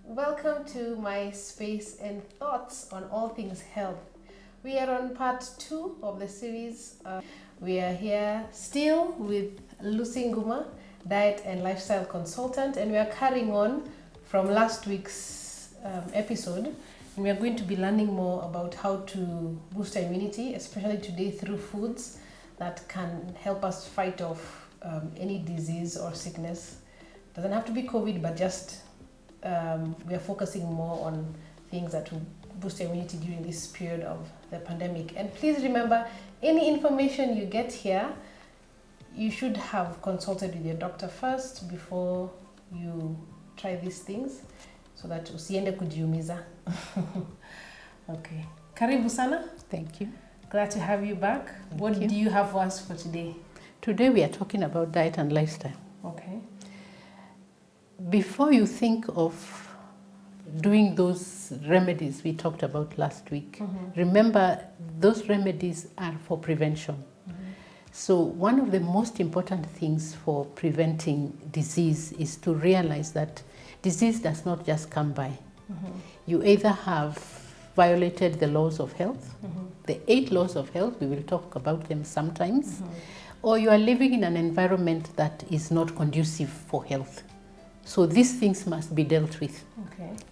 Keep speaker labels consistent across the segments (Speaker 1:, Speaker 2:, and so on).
Speaker 1: Welcome to my space and thoughts on all things health. We are on part 2 of the series. We are here still with Lucy Nguma, diet and lifestyle consultant, and we are carrying on from last week's episode. And we are going to be learning more about how to boost our immunity, especially today through foods that can help us fight off any disease or sickness. Doesn't have to be COVID, but just we are focusing more on things that will boost your immunity during this period of the pandemic. And please remember, any information you get here, you should have consulted with your doctor first before you try these things, so that usiende kujiumiza. Okay. Karibu sana.
Speaker 2: Thank you.
Speaker 1: Glad to have you back. What do you have for us for today?
Speaker 2: Today we are talking about diet and lifestyle.
Speaker 1: Okay.
Speaker 2: Before you think of doing those remedies we talked about last week, remember those remedies are for prevention. So one of the most important things for preventing disease is to realize that disease does not just come by. You either have violated the laws of health, the 8 laws of health, we will talk about them sometimes, or you are living in an environment that is not conducive for health. So these things must be dealt with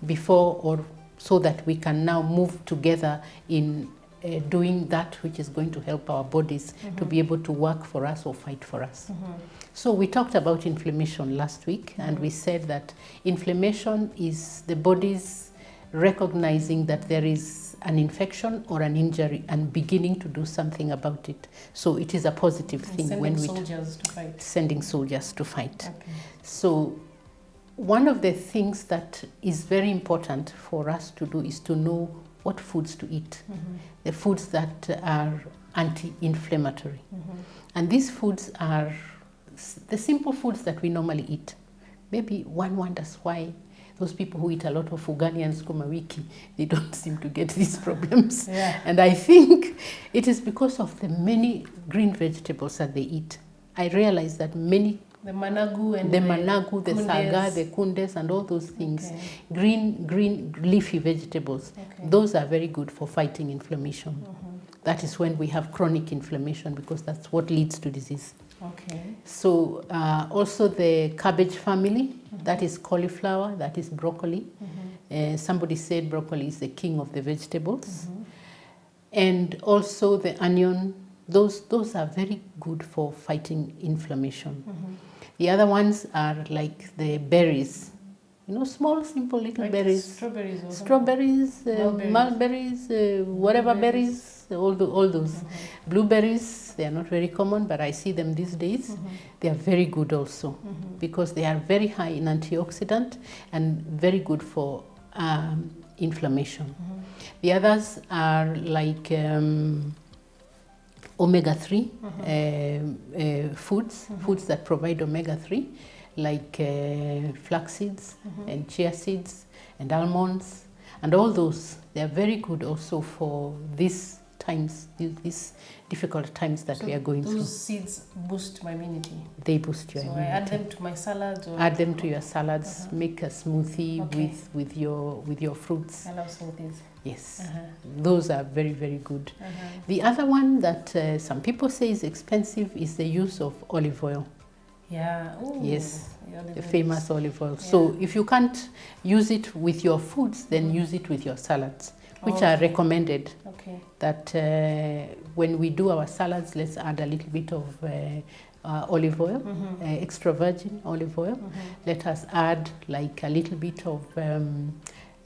Speaker 2: before, or so that we can now move together in doing that which is going to help our bodies to be able to work for us or fight for us. So we talked about inflammation last week, and we said that inflammation is the body's recognizing that there is an infection or an injury and beginning to do something about it. So it is a positive thing when we sending soldiers to fight.
Speaker 1: Okay.
Speaker 2: So one of the things that is very important for us to do is to know what foods to eat. The foods that are anti-inflammatory. And these foods are the simple foods that we normally eat. Maybe one wonders why those people who eat a lot of ugali and sukuma wiki, they don't seem to get these problems. And I think it is because of the many green vegetables that they eat. I realize that many
Speaker 1: the managu,
Speaker 2: the saga, the kundes, and all those things. Green leafy vegetables. Those are very good for fighting inflammation. That is when we have chronic inflammation, because that's what leads to disease. So also the cabbage family, that is cauliflower, that is broccoli. Somebody said broccoli is the king of the vegetables. And also the onion, those are very good for fighting inflammation. The other ones are like the berries, small, simple little berries. Strawberries, mulberries, whatever berries, all those. Blueberries, they are not very common, but I see them these days. They are very good also, because they are very high in antioxidant and very good for inflammation. The others are like omega-3 foods that provide omega-3, like flax seeds and chia seeds and almonds, and all those. They are very good also for these times, these difficult times that we are going through.
Speaker 1: Those seeds boost my immunity.
Speaker 2: They boost your immunity.
Speaker 1: So I add them to my salads? Or
Speaker 2: add them to your salads. Make a smoothie with your fruits.
Speaker 1: I love smoothies.
Speaker 2: Yes, those are very, very good. The other one that some people say is expensive is the use of olive oil. Yes, the famous olive oil. So if you can't use it with your foods, then use it with your salads, which are recommended. That when we do our salads, let's add a little bit of olive oil, extra virgin olive oil. Let us add like a little bit of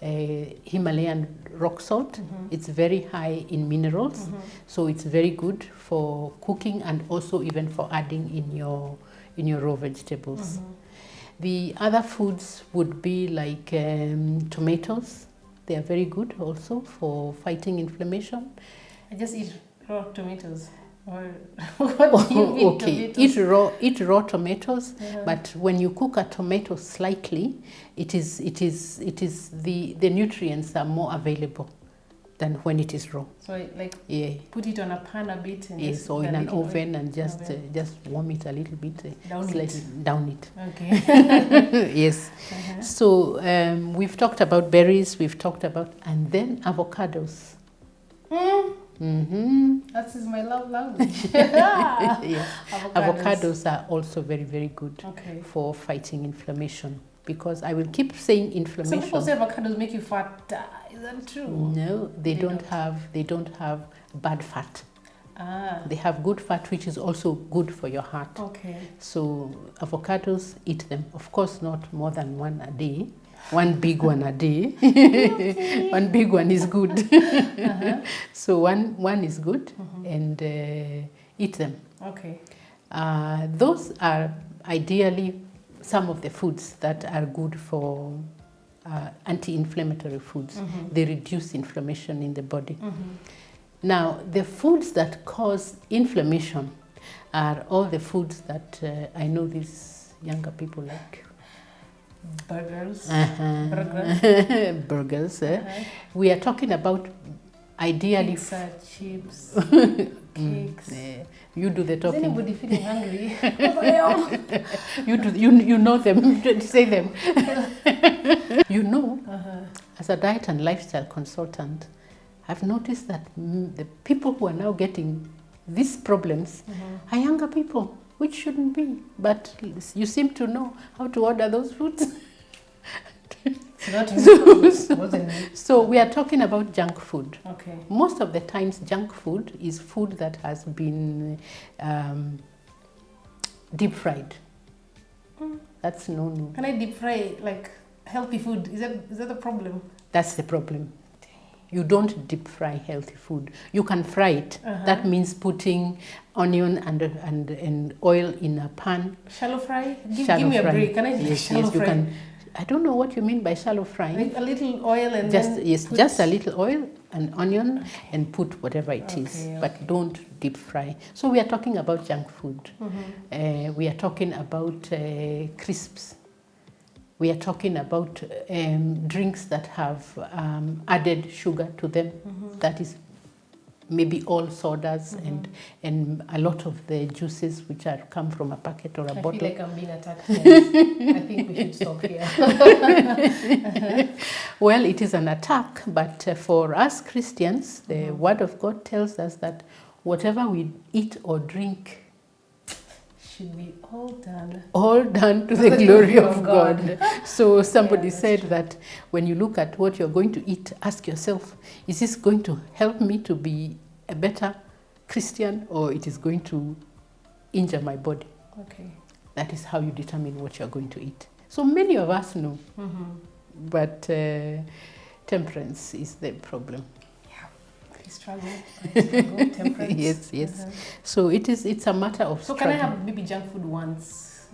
Speaker 2: Himalayan rock salt. It's very high in minerals, so it's very good for cooking and also even for adding in your raw vegetables. The other foods would be like tomatoes. They are very good also for fighting inflammation.
Speaker 1: I just eat raw tomatoes. Or what do you
Speaker 2: eat raw tomatoes, but when you cook a tomato slightly, it is the nutrients are more available than when it is raw.
Speaker 1: So like
Speaker 2: Yeah.
Speaker 1: put it on a pan a bit and
Speaker 2: Yes,
Speaker 1: just
Speaker 2: or in an
Speaker 1: oil.
Speaker 2: oven and just warm it a little bit. Down it.
Speaker 1: Okay.
Speaker 2: Yes. So we've talked about berries, we've talked about, and then avocados.
Speaker 1: That is my love language.
Speaker 2: Yes. Avocados are also very, very good for fighting inflammation, because I will keep saying inflammation.
Speaker 1: Some people say avocados make you fat. Is that true?
Speaker 2: No, they don't have bad fat. They have good fat, which is also good for your heart.
Speaker 1: Okay.
Speaker 2: So avocados, eat them. Of course, not more than one a day. One big one a day. One big one is good. So one is good, and eat them.
Speaker 1: Okay.
Speaker 2: Those are ideally some of the foods that are good for anti-inflammatory foods. They reduce inflammation in the body. Now, the foods that cause inflammation are all the foods that I know these younger people like.
Speaker 1: Burgers.
Speaker 2: Burgers. We are talking about ideally
Speaker 1: pizza, chips, cakes.
Speaker 2: You do the talking.
Speaker 1: Is anybody feeling hungry?
Speaker 2: You know them. Say them. You know, as a diet and lifestyle consultant, I've noticed that the people who are now getting these problems are younger people, which shouldn't be. But you seem to know how to order those foods. So we are talking about junk food.
Speaker 1: Okay.
Speaker 2: Most of the times, junk food is food that has been deep fried. That's no.
Speaker 1: Can I deep fry like healthy food? Is that the problem?
Speaker 2: That's the problem. You don't deep fry healthy food. You can fry it. That means putting onion and oil in a pan.
Speaker 1: Shallow fry? Give me a break. Can I shallow fry?
Speaker 2: You can. I don't know what you mean by shallow frying.
Speaker 1: Like a little oil and
Speaker 2: just a little oil and onion and put whatever it is, but don't deep fry. So we are talking about junk food. We are talking about crisps. We are talking about drinks that have added sugar to them. That is maybe all sodas and a lot of the juices which are come from a packet or a bottle. I feel like I'm being attacked. I think we should stop here. Well, it is an attack, but for us Christians, the Word of God tells us that whatever we eat or drink
Speaker 1: should be all
Speaker 2: done to the glory of God. So somebody said that when you look at what you're going to eat, ask yourself, is this going to help me to be a better Christian, or it is going to injure my body?
Speaker 1: Okay. That
Speaker 2: is how you determine what you're going to eat. So many of us know, but temperance is the problem.
Speaker 1: I struggle, temperance.
Speaker 2: Yes. So it's a matter of
Speaker 1: So
Speaker 2: struggle.
Speaker 1: Can I have maybe junk food once,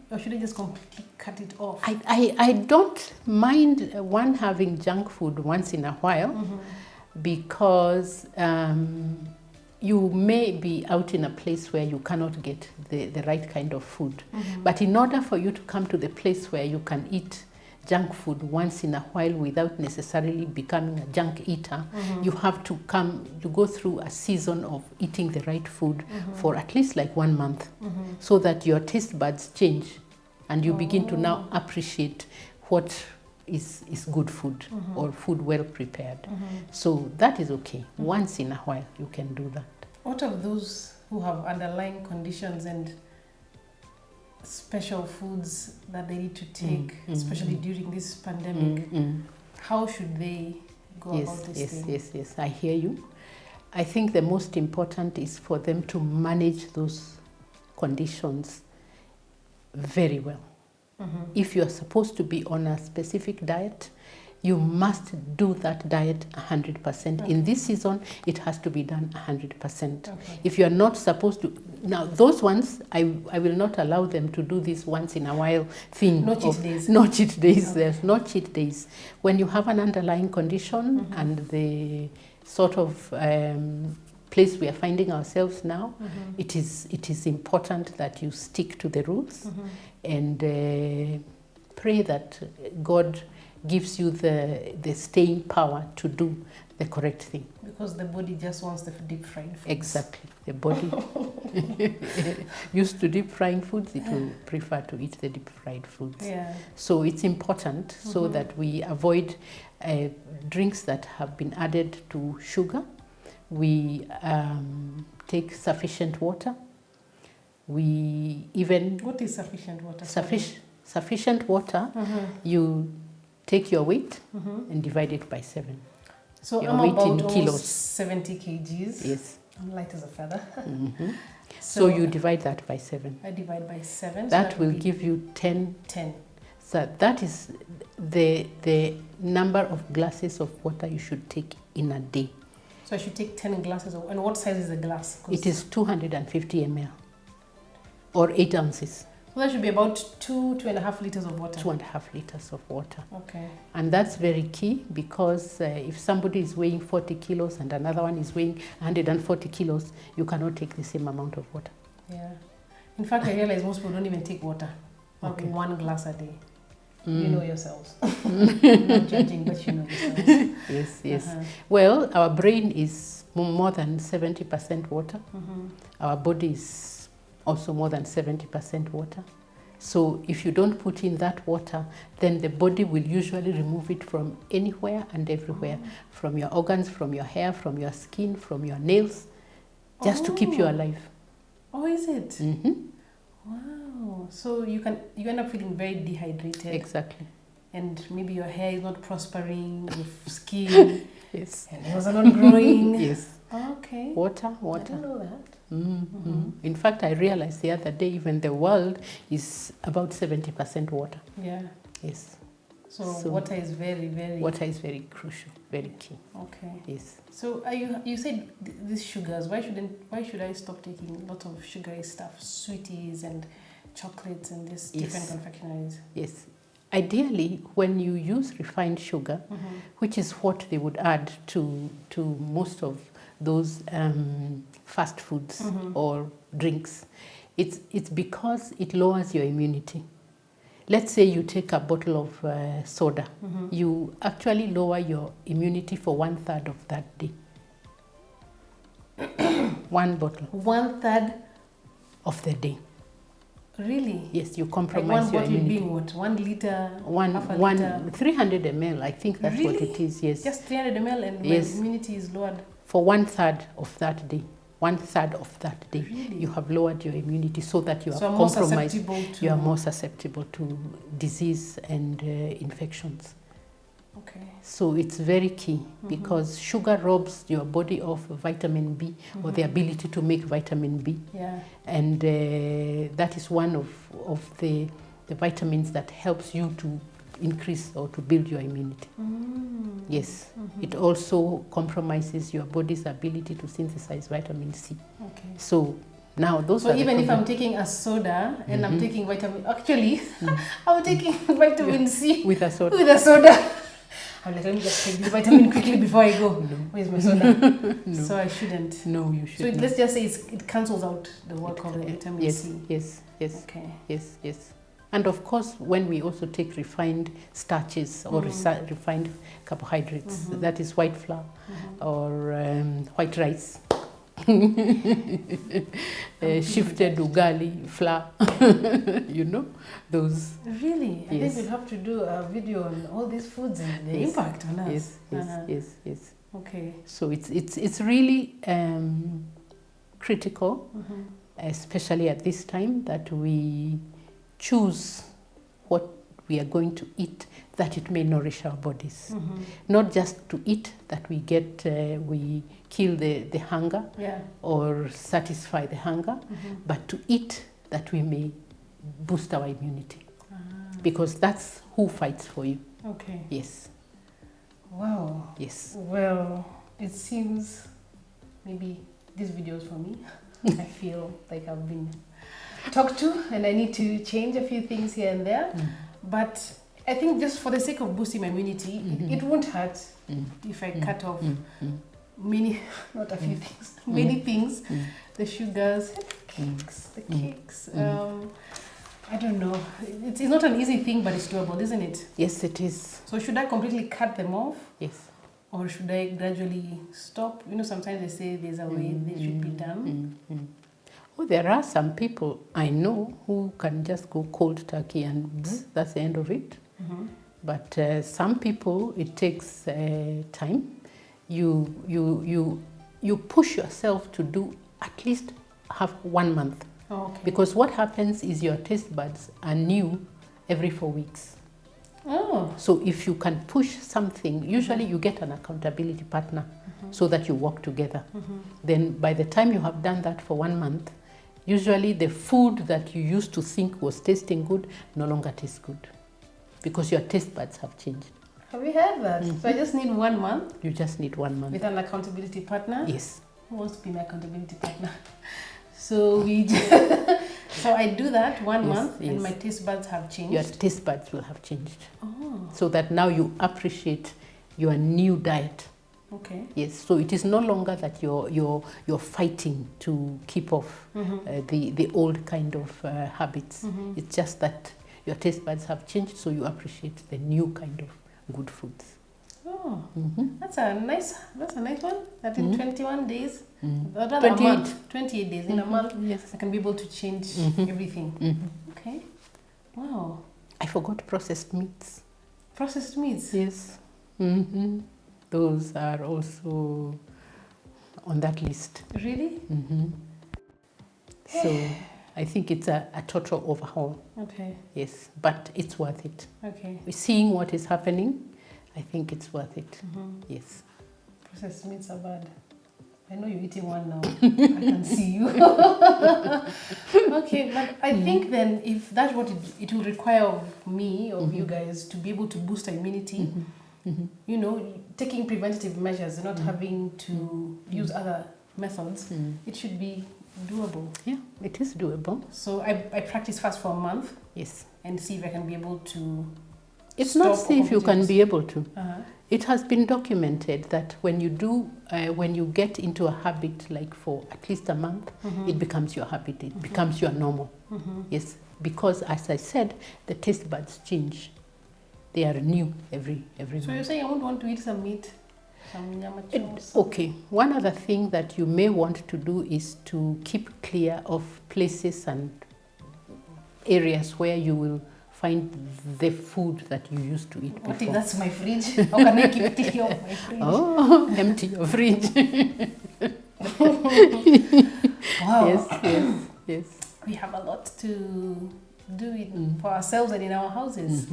Speaker 1: or should I just completely cut it off?
Speaker 2: I don't mind one having junk food once in a while, because you may be out in a place where you cannot get the right kind of food. But in order for you to come to the place where you can eat junk food once in a while without necessarily becoming a junk eater, you have to go through a season of eating the right food for at least like 1 month, so that your taste buds change and you begin to now appreciate what is good food or food well prepared. So that is okay. Once in a while you can do that.
Speaker 1: What of those who have underlying conditions and special foods that they need to take, especially during this pandemic? How should they go about this thing?
Speaker 2: Yes, I hear you. I think the most important is for them to manage those conditions very well. If you are supposed to be on a specific diet, you must do that diet 100%. In this season, it has to be done 100%. If you are not supposed to, now those ones, I will not allow them to do this once in a while thing.
Speaker 1: No cheat days.
Speaker 2: No cheat days. There's no cheat days. When you have an underlying condition and the sort of place we are finding ourselves now, it is important that you stick to the rules and pray that God gives you the staying power to do the correct thing.
Speaker 1: Because the body just wants the deep fried foods.
Speaker 2: Exactly. The body used to deep frying foods, it will prefer to eat the deep fried foods.
Speaker 1: Yeah.
Speaker 2: So it's important so that we avoid drinks that have been added to sugar. We take sufficient water. We even...
Speaker 1: What is sufficient water?
Speaker 2: Sufficient water, you take your weight and divide it by 7.
Speaker 1: So
Speaker 2: your
Speaker 1: I'm
Speaker 2: weight
Speaker 1: about
Speaker 2: in
Speaker 1: almost
Speaker 2: kilos.
Speaker 1: 70 kgs.
Speaker 2: Yes.
Speaker 1: I'm light as a feather.
Speaker 2: So you divide that by 7.
Speaker 1: I divide by 7.
Speaker 2: That
Speaker 1: so
Speaker 2: will give you 10.
Speaker 1: 10.
Speaker 2: So that is the number of glasses of water you should take in a day.
Speaker 1: So I should take 10 glasses of... And what size is the glass?
Speaker 2: It is 250 ml or 8 ounces.
Speaker 1: So that should be about 2.5 liters of water.
Speaker 2: 2.5 liters of water.
Speaker 1: Okay.
Speaker 2: And that's very key because if somebody is weighing 40 kilos and another one is weighing 140 kilos, you cannot take the same amount of water.
Speaker 1: Yeah. In fact, I realize most people don't even take water. Like 1 glass a day. You know yourselves. I'm not judging, but you know yourselves.
Speaker 2: Yes, yes. Well, our brain is more than 70% water. Our body is also more than 70% water. So if you don't put in that water, then the body will usually remove it from anywhere and everywhere, from your organs, from your hair, from your skin, from your nails, just to keep you alive.
Speaker 1: Oh, is it? Wow. So you end up feeling very dehydrated.
Speaker 2: Exactly.
Speaker 1: And maybe your hair is not prospering, your skin,
Speaker 2: yes,
Speaker 1: and nails are not growing.
Speaker 2: Yes.
Speaker 1: Okay.
Speaker 2: Water.
Speaker 1: I didn't know that.
Speaker 2: In fact, I realized the other day, even the world is about 70% water.
Speaker 1: Yeah.
Speaker 2: Yes.
Speaker 1: So water is very, very...
Speaker 2: Water is very crucial, very key.
Speaker 1: Okay.
Speaker 2: Yes.
Speaker 1: So you said these sugars, why should I stop taking a lot of sugary stuff, sweeties and chocolates and these different confectionaries?
Speaker 2: Yes. Ideally, when you use refined sugar, which is what they would add to most of those fast foods or drinks, it's because it lowers your immunity. Let's say you take a bottle of soda, you actually lower your immunity for 1/3 of that day. 1 bottle.
Speaker 1: 1/3
Speaker 2: of the day.
Speaker 1: Really?
Speaker 2: Yes, you compromise your immunity.
Speaker 1: Being what? 1 liter? Half a
Speaker 2: One
Speaker 1: liter?
Speaker 2: 300 ml, I think that's
Speaker 1: Really?
Speaker 2: what it is, yes.
Speaker 1: Just 300 ml and
Speaker 2: Yes.
Speaker 1: my immunity is lowered?
Speaker 2: For 1/3 of that day. 1/3 of that day,
Speaker 1: Really?
Speaker 2: you have lowered your immunity so that you
Speaker 1: So
Speaker 2: are
Speaker 1: I'm more
Speaker 2: compromised.
Speaker 1: susceptible to...
Speaker 2: You are more susceptible to disease and infections.
Speaker 1: Okay.
Speaker 2: So it's very key because sugar robs your body of vitamin B or the ability to make vitamin B.
Speaker 1: Yeah.
Speaker 2: And that is one of the vitamins that helps you to increase or to build your immunity. Yes. It also compromises your body's ability to synthesize vitamin C.
Speaker 1: Okay.
Speaker 2: So now those
Speaker 1: So
Speaker 2: are
Speaker 1: even if I'm taking a soda and I'm taking vitamin... Actually, I'm taking vitamin C
Speaker 2: with a soda.
Speaker 1: with a soda. I'm like, let me just take this vitamin quickly before I go. No. Where's my soda?
Speaker 2: No.
Speaker 1: So I shouldn't.
Speaker 2: No, you shouldn't.
Speaker 1: So let's just say it cancels out the work of the vitamin C.
Speaker 2: Yes.
Speaker 1: Okay.
Speaker 2: Yes. And of course, when we also take refined starches or refined carbohydrates, that is white flour or white rice, shifted ugali flour, you know, those.
Speaker 1: Really? I
Speaker 2: Yes.
Speaker 1: think we'll have to do a video on all these foods and the impact on us.
Speaker 2: Yes.
Speaker 1: Okay.
Speaker 2: So it's really critical, especially at this time, that we choose what we are going to eat, that it may nourish our bodies. Not just to eat that we kill the hunger or satisfy the hunger, but to eat that we may boost our immunity. Because that's who fights for you.
Speaker 1: Okay.
Speaker 2: Yes.
Speaker 1: Wow.
Speaker 2: Yes.
Speaker 1: Well, it seems maybe this video is for me. I feel like I've been talked to and I need to change a few things here and there. But I think just for the sake of boosting my immunity, it won't hurt if I cut off many, not a few things, many things, the sugars, the cakes. I don't know. It's not an easy thing, but it's doable, isn't it?
Speaker 2: Yes, it is.
Speaker 1: So should I completely cut them off?
Speaker 2: Yes.
Speaker 1: Or should I gradually stop? You know, sometimes they say there's a way they should be done.
Speaker 2: Oh, there are some people I know who can just go cold turkey and that's the end of it. But some people, it takes time. You push yourself to do at least have 1 month.
Speaker 1: Oh, okay.
Speaker 2: Because what happens is your taste buds are new every 4 weeks.
Speaker 1: Oh.
Speaker 2: So if you can push something, usually you get an accountability partner so that you work together. Then by the time you have done that for 1 month, usually the food that you used to think was tasting good no longer tastes good because your taste buds have changed.
Speaker 1: Have you heard that? So I just need 1 month?
Speaker 2: You just need 1 month.
Speaker 1: With an accountability partner?
Speaker 2: Yes.
Speaker 1: Who wants to be my accountability partner? So so I do that 1 month and my taste buds have changed.
Speaker 2: Your taste buds will have changed.
Speaker 1: Oh.
Speaker 2: So that now you appreciate your new diet.
Speaker 1: Okay.
Speaker 2: Yes. So it is no longer that you're fighting to keep off the old kind of habits. It's just that your taste buds have changed, so you appreciate the new kind of good foods.
Speaker 1: Oh, that's a nice one. That in 21 days, rather
Speaker 2: 28.
Speaker 1: a month, 28 days, in a month,
Speaker 2: Yes.
Speaker 1: I can be able to change everything. Okay. Wow.
Speaker 2: I forgot processed meats.
Speaker 1: Processed meats?
Speaker 2: Yes. Those are also on that list.
Speaker 1: Really?
Speaker 2: So I think it's a total overhaul.
Speaker 1: Okay.
Speaker 2: Yes, but it's worth it.
Speaker 1: Okay.
Speaker 2: Seeing what is happening, I think it's worth it. Yes.
Speaker 1: Processed meats are bad. I know you're eating one now. I can see you. Okay, but I think then if that's what it will require of me, of you guys, to be able to boost our immunity, you know, taking preventative measures, not having to use other methods, it should be doable.
Speaker 2: Yeah, it is doable.
Speaker 1: So I practice fast for a month.
Speaker 2: Yes.
Speaker 1: And see if I can be able to.
Speaker 2: It's not see if you can be able to.
Speaker 1: Uh-huh.
Speaker 2: It has been documented that when you do, when you get into a habit like for at least a month, it becomes your habit. It becomes your normal. Yes, because as I said, the taste buds change. They are new every
Speaker 1: So
Speaker 2: month.
Speaker 1: you're saying I would want to eat some meat, some nyama.
Speaker 2: Okay. One other thing that you may want to do is to keep clear of places and areas where you will find the food that you used to eat before.
Speaker 1: What if that's my fridge? How can I keep clear of my fridge?
Speaker 2: Oh, empty your fridge.
Speaker 1: Wow.
Speaker 2: Yes.
Speaker 1: We have a lot to do it for ourselves and in our houses.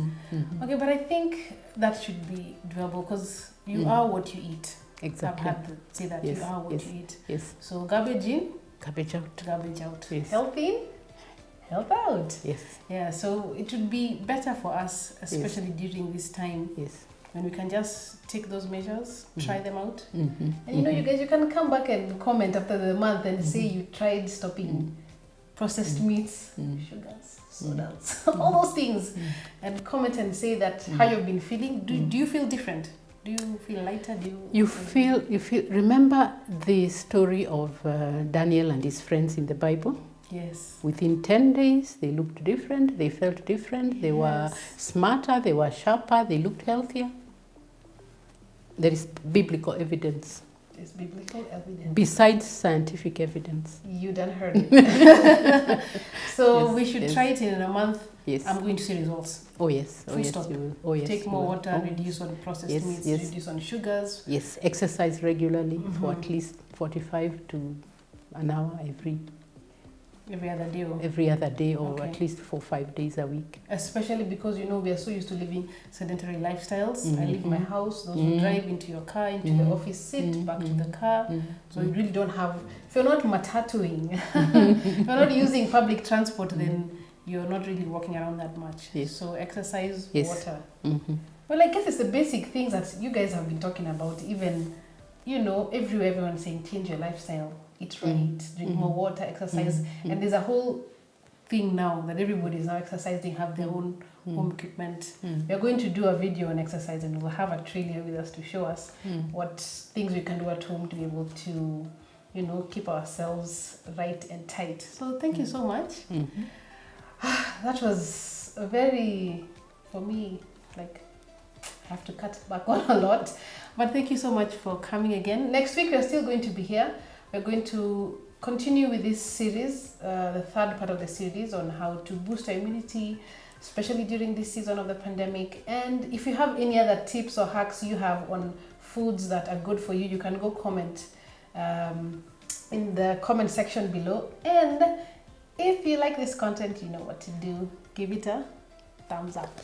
Speaker 1: Okay, but I think that should be doable because you are what you eat.
Speaker 2: Exactly.
Speaker 1: I've had to say that you are what you eat.
Speaker 2: Yes.
Speaker 1: So garbage in,
Speaker 2: Garbage out.
Speaker 1: garbage out.
Speaker 2: Yes.
Speaker 1: Health in, help out.
Speaker 2: Yes.
Speaker 1: Yeah, so it would be better for us, especially during this time,
Speaker 2: Yes.
Speaker 1: when we can just take those measures, try them out.
Speaker 2: Mm-hmm.
Speaker 1: And you know, you guys, you can come back and comment after the month and say you tried stopping processed meats, sugars, sodas, all those things, and comment and say that how you've been feeling. Do you feel different? Do you feel lighter?
Speaker 2: You feel. Remember the story of Daniel and his friends in the Bible?
Speaker 1: Yes.
Speaker 2: Within 10 days, they looked different, they felt different, they were smarter, they were sharper, they looked healthier. There is biblical evidence.
Speaker 1: There's biblical evidence.
Speaker 2: Besides scientific evidence.
Speaker 1: You done heard it. So we should try it in a month.
Speaker 2: Yes.
Speaker 1: I'm going to see results.
Speaker 2: Oh yes.
Speaker 1: Full stop.
Speaker 2: You will. Oh yes.
Speaker 1: Take more water,
Speaker 2: Oh.
Speaker 1: reduce on processed meats, reduce on sugars.
Speaker 2: Yes. Exercise regularly for at least 45 to an hour
Speaker 1: Every other day.
Speaker 2: Or at least 4 or 5 days a week.
Speaker 1: Especially because, you know, we are so used to living sedentary lifestyles. I leave my house, those who drive into your car, into the office, sit back to the car. So you really don't have, if you're not matatuing, if you're not using public transport, then you're not really walking around that much.
Speaker 2: Yes.
Speaker 1: So exercise,
Speaker 2: Yes.
Speaker 1: water. Well, I guess it's the basic things that you guys have been talking about. Even, you know, everywhere everyone's saying change your lifestyle, eat right, drink more water, exercise. And there's a whole thing now that everybody is now exercising, have their own home equipment. We're going to do a video on exercise and we'll have a trainer with us to show us what things we can do at home to be able to, you know, keep ourselves right and tight. So thank you so much. That was a very, for me, like, I have to cut back on a lot. But thank you so much for coming again. Next week, we're still going to be here. We're going to continue with this series, the third part of the series on how to boost our immunity, especially during this season of the pandemic. And if you have any other tips or hacks you have on foods that are good for you, you can go comment in the comment section below. And if you like this content, you know what to do. Give it a thumbs up.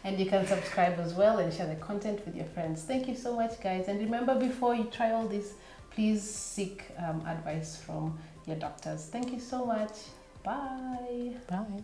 Speaker 1: And you can subscribe as well and share the content with your friends. Thank you so much, guys. And remember, before you try all this, please seek advice from your doctors. Thank you so much. Bye.
Speaker 2: Bye.